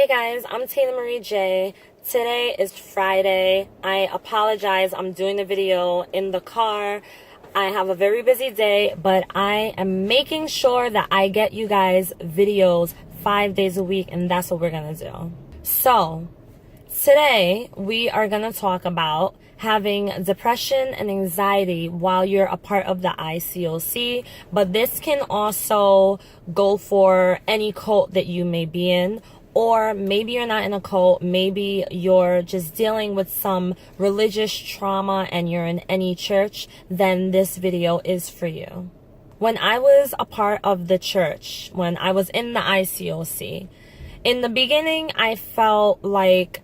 Hey guys, I'm Tina Marie J. Today is Friday. I apologize. I'm doing the video in the car. I have a very busy day, but I am making sure that I get you guys videos 5 days a week, and that's what we're going to do. So, today we are going to talk about having depression and anxiety while you're a part of the ICOC, but this can also go for any cult that you may be in. Or maybe you're not in a cult, maybe you're just dealing with some religious trauma and you're in any church, then this video is for you. When I was a part of the church, when I was in the ICOC, in the beginning I felt like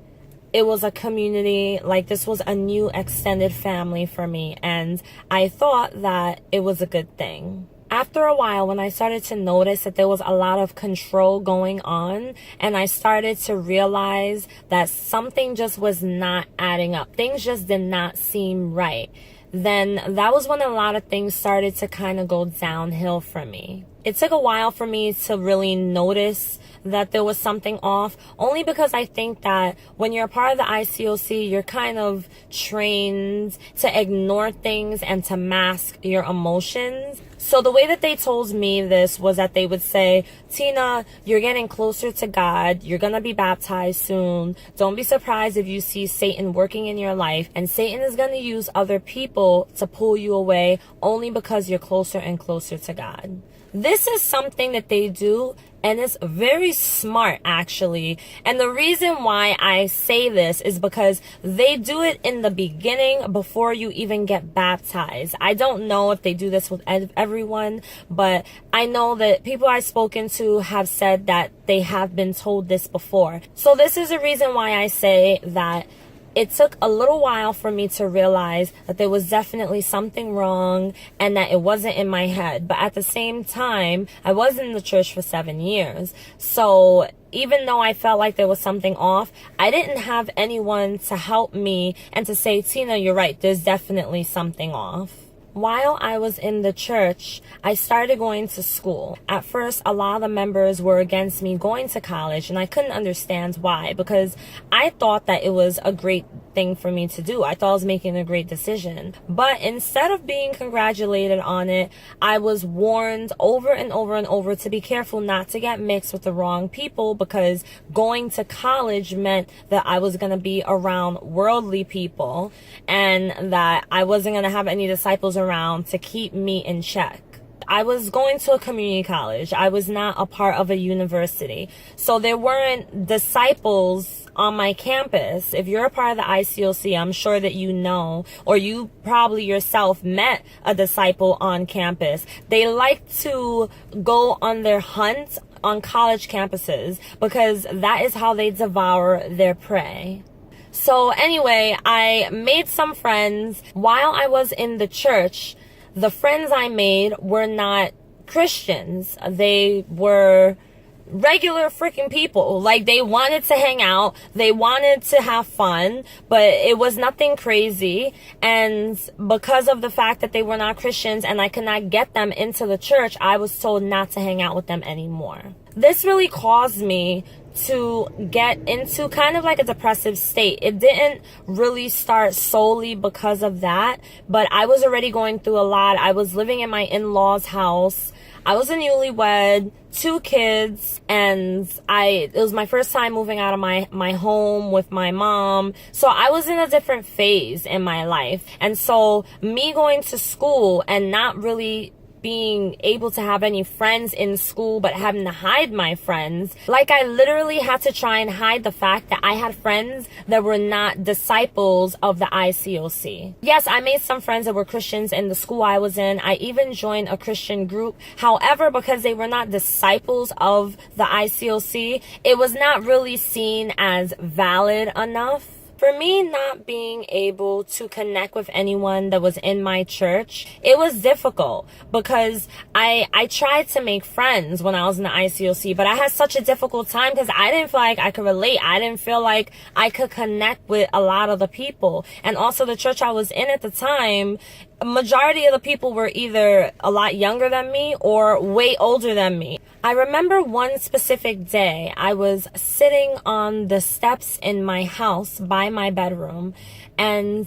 it was a community, like this was a new extended family for me, and I thought that it was a good thing. After a while, when I started to notice that there was a lot of control going on, and I started to realize that something just was not adding up, things just did not seem right, then that was when a lot of things started to kind of go downhill for me. It took a while for me to really notice that there was something off, only because I think that when you're a part of the ICOC, you're kind of trained to ignore things and to mask your emotions. So the way that they told me this was that they would say, Tina, you're getting closer to God. You're going to be baptized soon. Don't be surprised if you see Satan working in your life. And Satan is going to use other people to pull you away only because you're closer and closer to God. This is something that they do, and it's very smart, actually. And the reason why I say this is because they do it in the beginning before you even get baptized. I don't know if they do this with everyone, but I know that people I've spoken to have said that they have been told this before. So this is the reason why I say that it took a little while for me to realize that there was definitely something wrong and that it wasn't in my head. But at the same time, I was in the church for 7 years. So even though I felt like there was something off, I didn't have anyone to help me and to say, Tina, you're right, there's definitely something off. While I was in the church, I started going to school. At first, a lot of the members were against me going to college, and I couldn't understand why, because I thought that it was a great thing for me to do. I thought I was making a great decision. But instead of being congratulated on it, I was warned over and over and over to be careful not to get mixed with the wrong people, because going to college meant that I was going to be around worldly people and that I wasn't going to have any disciples around to keep me in check. I was going to a community college. I was not a part of a university. So there weren't disciples on my campus. If you're a part of the ICOC, I'm sure that you know, or you probably yourself met a disciple on campus. They like to go on their hunt on college campuses because that is how they devour their prey. So anyway, I made some friends while I was in the church. The friends I made were not Christians. They were regular freaking people. Like, they wanted to hang out, they wanted to have fun, but it was nothing crazy. And because of the fact that they were not Christians and I could not get them into the church, I was told not to hang out with them anymore. This really caused me to get into kind of like a depressive state. It didn't really start solely because of that, but I was already going through a lot. I was living in my in-laws' house. I was a newlywed, 2 kids, and it was my first time moving out of my home with my mom. So I was in a different phase in my life. And so me going to school and not really being able to have any friends in school, but having to hide my friends. Like, I literally had to try and hide the fact that I had friends that were not disciples of the ICOC. Yes, I made some friends that were Christians in the school I was in. I even joined a Christian group. However, because they were not disciples of the ICOC, it was not really seen as valid enough. For me, not being able to connect with anyone that was in my church, it was difficult because I tried to make friends when I was in the ICOC, but I had such a difficult time because I didn't feel like I could relate. I didn't feel like I could connect with a lot of the people. And also the church I was in at the time, a majority of the people were either a lot younger than me or way older than me. I remember one specific day, I was sitting on the steps in my house by my bedroom, and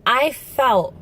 I felt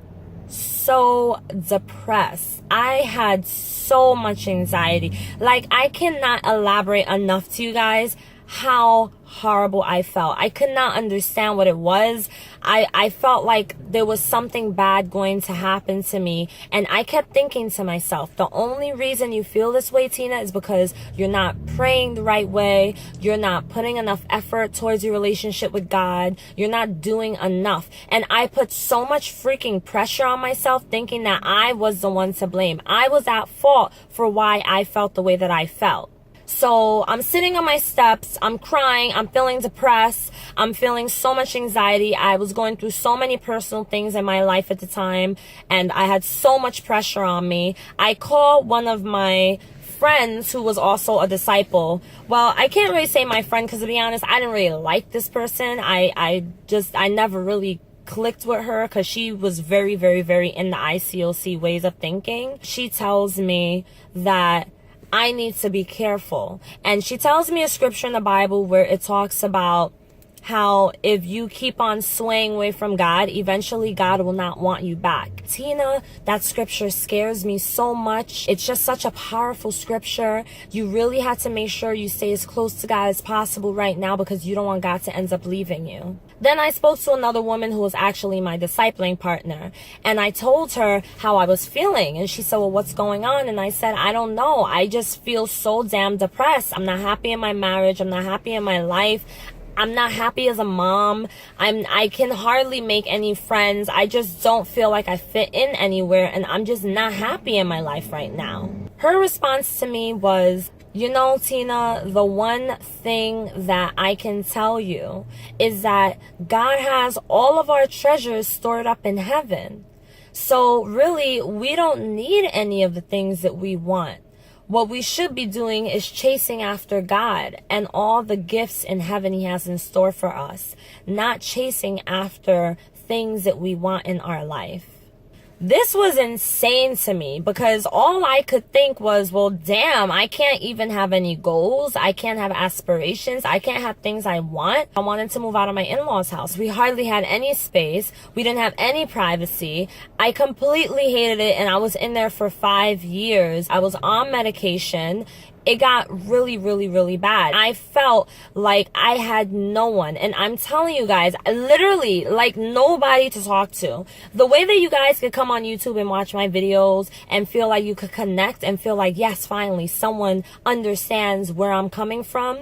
so depressed. I had so much anxiety. Like, I cannot elaborate enough to you guys how horrible I felt. I could not understand what it was. I felt like there was something bad going to happen to me, and I kept thinking to myself, the only reason you feel this way, Tina, is because you're not praying the right way, you're not putting enough effort towards your relationship with God, you're not doing enough. And I put so much freaking pressure on myself, thinking that I was the one to blame. I was at fault for why I felt the way that I felt. So I'm sitting on my steps, I'm crying, I'm feeling depressed, I'm feeling so much anxiety. I was going through so many personal things in my life at the time, and I had so much pressure on me. I called one of my friends who was also a disciple. Well, I can't really say my friend, because to be honest, I didn't really like this person. I never really clicked with her, because she was very, very, very in the ICOC ways of thinking. She tells me that I need to be careful. And she tells me a scripture in the Bible where it talks about how if you keep on swaying away from God, eventually God will not want you back. Tina, that scripture scares me so much. It's just such a powerful scripture. You really have to make sure you stay as close to God as possible right now, because you don't want God to end up leaving you. Then I spoke to another woman who was actually my discipling partner, and I told her how I was feeling, and she said, well, what's going on? And I said, I don't know. I just feel so damn depressed. I'm not happy in my marriage. I'm not happy in my life. I'm not happy as a mom. I can hardly make any friends. I just don't feel like I fit in anywhere, and I'm just not happy in my life right now. Her response to me was, you know, Tina, the one thing that I can tell you is that God has all of our treasures stored up in heaven. So really, we don't need any of the things that we want. What we should be doing is chasing after God and all the gifts in heaven He has in store for us, not chasing after things that we want in our life. This was insane to me, because all I could think was, well, damn, I can't even have any goals. I can't have aspirations. I can't have things I want. I wanted to move out of my in-laws' house. We hardly had any space. We didn't have any privacy. I completely hated it, and I was in there for 5 years. I was on medication. It got really, really, really bad. I felt like I had no one. And I'm telling you guys, literally, like, nobody to talk to. The way that you guys could come on YouTube and watch my videos and feel like you could connect and feel like, yes, finally, someone understands where I'm coming from.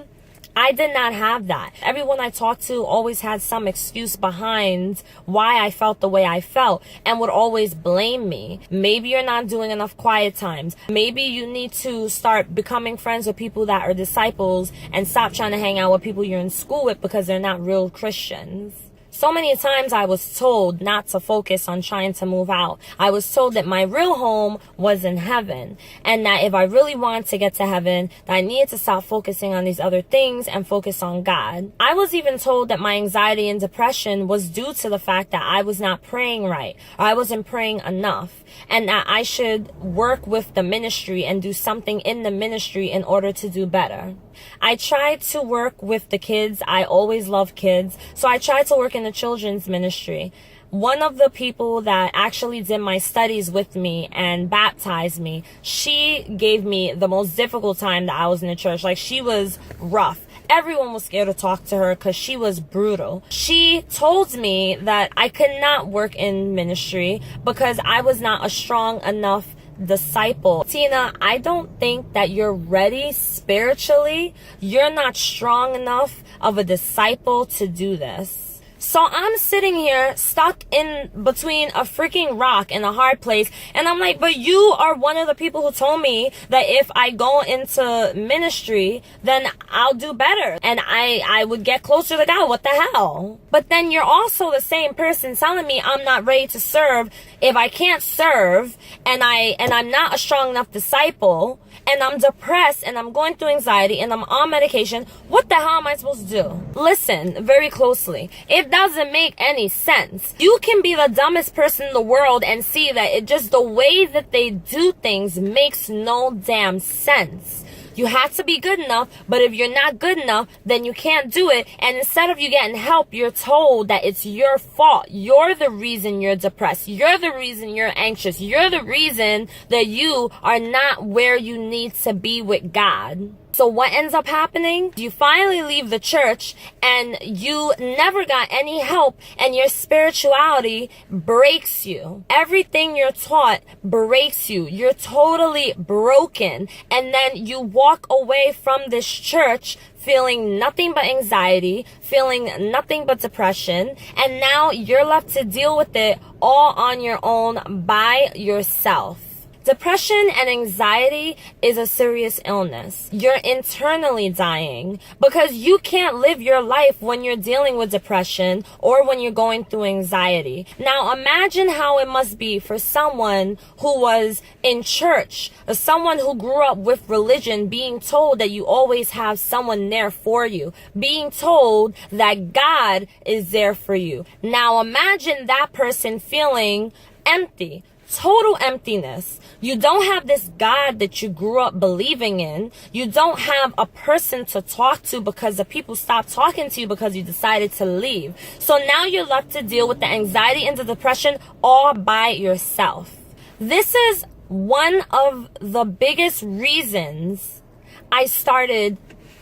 I did not have that. Everyone I talked to always had some excuse behind why I felt the way I felt, and would always blame me. Maybe you're not doing enough quiet times. Maybe you need to start becoming friends with people that are disciples and stop trying to hang out with people you're in school with, because they're not real Christians. So many times I was told not to focus on trying to move out. I was told that my real home was in heaven, and that if I really wanted to get to heaven, that I needed to stop focusing on these other things and focus on God. I was even told that my anxiety and depression was due to the fact that I was not praying right, or I wasn't praying enough, and that I should work with the ministry and do something in the ministry in order to do better. I tried to work with the kids. I always loved kids. So I tried to work in the children's ministry. One of the people that actually did my studies with me and baptized me, she gave me the most difficult time that I was in the church. Like, she was rough. Everyone was scared to talk to her because she was brutal. She told me that I could not work in ministry because I was not a strong enough disciple. Tina, I don't think that you're ready spiritually. You're not strong enough of a disciple to do this. So I'm sitting here stuck in between a freaking rock and a hard place, and I'm like, but you are one of the people who told me that if I go into ministry, then I'll do better and I would get closer to God. What the hell? But then you're also the same person telling me I'm not ready to serve if I can't serve, and I'm not a strong enough disciple, and I'm depressed, and I'm going through anxiety, and I'm on medication. What the hell am I supposed to do? Listen very closely. If It doesn't make any sense. You can be the dumbest person in the world and see that it just the way that they do things makes no damn sense. You have to be good enough, but if you're not good enough, then you can't do it. And instead of you getting help, you're told that it's your fault. You're the reason you're depressed. You're the reason you're anxious. You're the reason that you are not where you need to be with God. So what ends up happening? You finally leave the church and you never got any help, and your spirituality breaks you. Everything you're taught breaks you. You're totally broken. And then you walk away from this church feeling nothing but anxiety, feeling nothing but depression, and now you're left to deal with it all on your own by yourself. Depression and anxiety is a serious illness. You're internally dying because you can't live your life when you're dealing with depression or when you're going through anxiety. Now imagine how it must be for someone who was in church, or someone who grew up with religion, being told that you always have someone there for you, being told that God is there for you. Now imagine that person feeling empty. Total emptiness. You don't have this God that you grew up believing in. You don't have a person to talk to because the people stopped talking to you because you decided to leave. So now you're left to deal with the anxiety and the depression all by yourself. This is one of the biggest reasons I started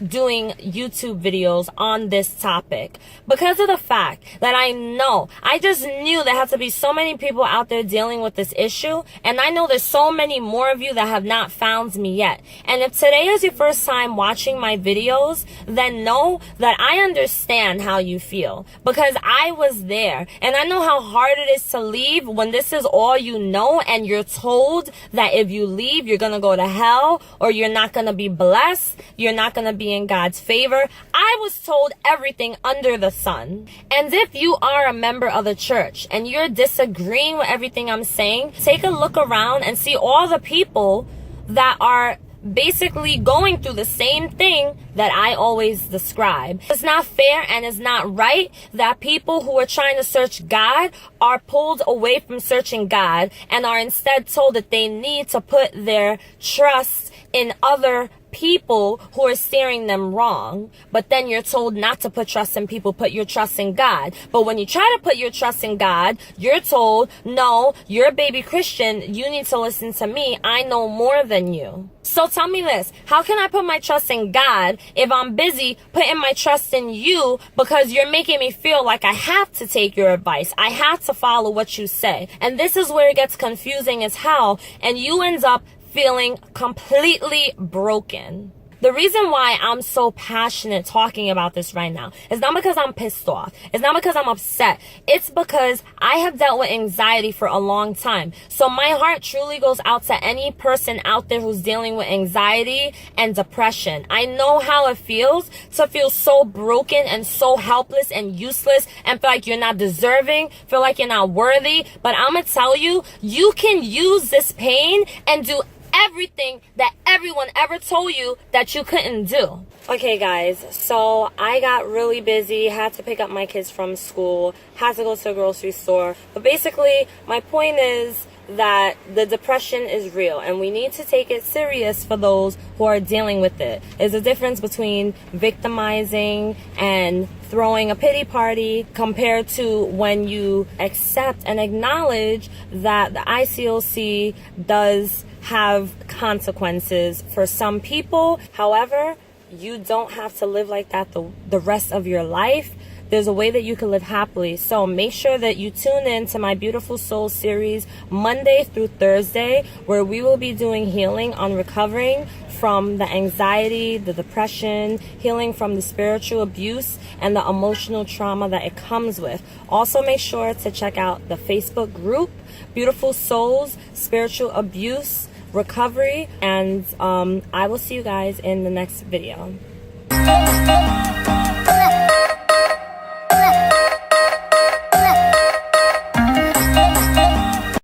doing YouTube videos on this topic, because of the fact that I just knew there had to be so many people out there dealing with this issue, and I know there's so many more of you that have not found me yet. And if today is your first time watching my videos, then know that I understand how you feel, because I was there, and I know how hard it is to leave when this is all you know, and you're told that if you leave you're gonna go to hell, or you're not gonna be blessed, you're not gonna be in God's favor. I was told everything under the sun. And if you are a member of the church and you're disagreeing with everything I'm saying, take a look around and see all the people that are basically going through the same thing that I always describe. It's not fair and it's not right that people who are trying to search God are pulled away from searching God and are instead told that they need to put their trust in other people who are steering them wrong. But then you're told not to put trust in people, put your trust in God. But when you try to put your trust in God, you're told, no, you're a baby Christian, you need to listen to me, I know more than you. So tell me this, how can I put my trust in God if I'm busy putting my trust in you because you're making me feel like I have to take your advice, I have to follow what you say? And this is where it gets confusing as hell, and you end up feeling completely broken. The reason why I'm so passionate talking about this right now is not because I'm pissed off. It's not because I'm upset. It's because I have dealt with anxiety for a long time. So my heart truly goes out to any person out there who's dealing with anxiety and depression. I know how it feels to feel so broken and so helpless and useless and feel like you're not deserving, feel like you're not worthy. But I'm gonna tell you, you can use this pain and do everything that everyone ever told you that you couldn't do. Okay guys, so I got really busy, had to pick up my kids from school, had to go to a grocery store. But basically, my point is that the depression is real and we need to take it serious for those who are dealing with it. There's a difference between victimizing and throwing a pity party compared to when you accept and acknowledge that the ICOC does have consequences for some people. However, you don't have to live like that the rest of your life. There's a way that you can live happily. So make sure that you tune in to my Beautiful Soul series Monday through Thursday, where we will be doing healing on recovering from the anxiety, the depression, healing from the spiritual abuse and the emotional trauma that it comes with. Also make sure to check out the Facebook group, Beautiful Souls, Spiritual Abuse Recovery, and I will see you guys in the next video.